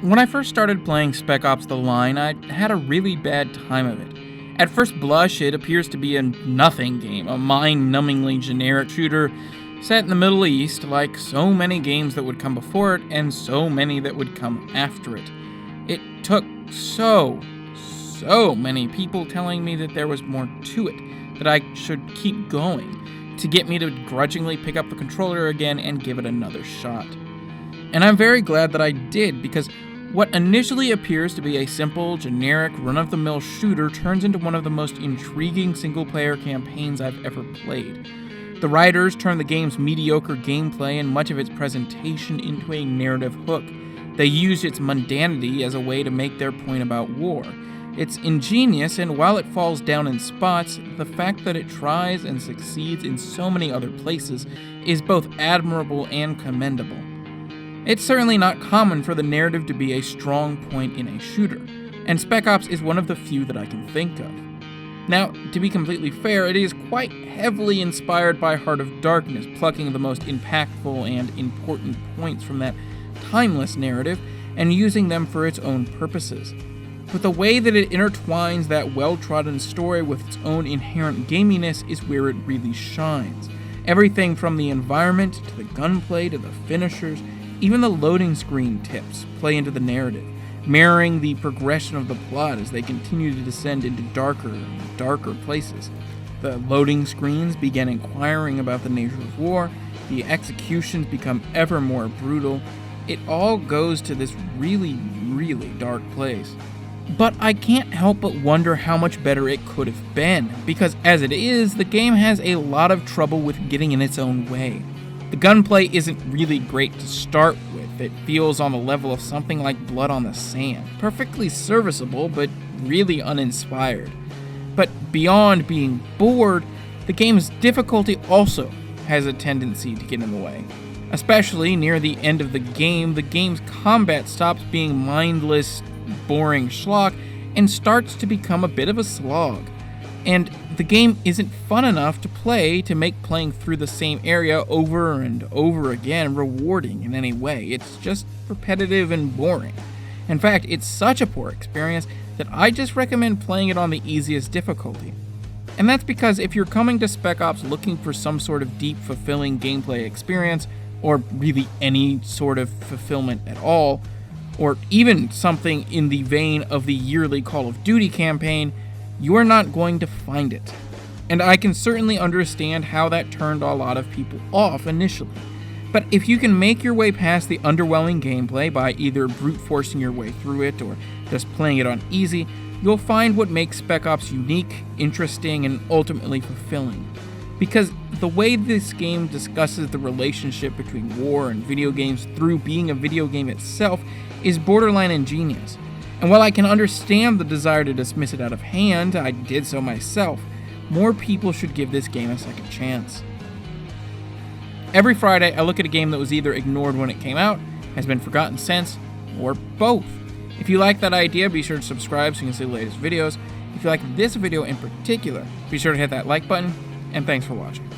When I first started playing Spec Ops: The Line, I had a really bad time of it. At first blush, it appears to be a nothing game, a mind-numbingly generic shooter set in the Middle East, like so many games that would come before it and so many that would come after it. It took so many people telling me that there was more to it, that I should keep going, to get me to grudgingly pick up the controller again and give it another shot. And I'm very glad that I did, because what initially appears to be a simple, generic, run-of-the-mill shooter turns into one of the most intriguing single-player campaigns I've ever played. The writers turn the game's mediocre gameplay and much of its presentation into a narrative hook. They use its mundanity as a way to make their point about war. It's ingenious, and while it falls down in spots, the fact that it tries and succeeds in so many other places is both admirable and commendable. It's certainly not common for the narrative to be a strong point in a shooter, and Spec Ops is one of the few that I can think of. Now, to be completely fair, it is quite heavily inspired by Heart of Darkness, plucking the most impactful and important points from that timeless narrative and using them for its own purposes. But the way that it intertwines that well-trodden story with its own inherent gaminess is where it really shines. Everything from the environment to the gunplay to the finishers, even the loading screen tips play into the narrative, mirroring the progression of the plot as they continue to descend into darker and darker places. The loading screens begin inquiring about the nature of war, the executions become ever more brutal. It all goes to this really dark place. But I can't help but wonder how much better it could have been, because as it is, the game has a lot of trouble with getting in its own way. The gunplay isn't really great to start with. It feels on the level of something like Blood on the Sand. Perfectly serviceable, but really uninspired. But beyond being bored, the game's difficulty also has a tendency to get in the way. Especially near the end of the game's combat stops being mindless, boring schlock and starts to become a bit of a slog. And the game isn't fun enough to play to make playing through the same area over and over again rewarding in any way. It's just repetitive and boring. In fact, it's such a poor experience that I just recommend playing it on the easiest difficulty. And that's because if you're coming to Spec Ops looking for some sort of deep, fulfilling gameplay experience, or really any sort of fulfillment at all, or even something in the vein of the yearly Call of Duty campaign, you are not going to find it. And I can certainly understand how that turned a lot of people off initially. But if you can make your way past the underwhelming gameplay by either brute forcing your way through it or just playing it on easy, you'll find what makes Spec Ops unique, interesting, and ultimately fulfilling. Because the way this game discusses the relationship between war and video games through being a video game itself is borderline ingenious. And while I can understand the desire to dismiss it out of hand, I did so myself. More people should give this game a second chance. Every Friday, I look at a game that was either ignored when it came out, has been forgotten since, or both. If you like that idea, be sure to subscribe so you can see the latest videos. If you like this video in particular, be sure to hit that like button, and thanks for watching.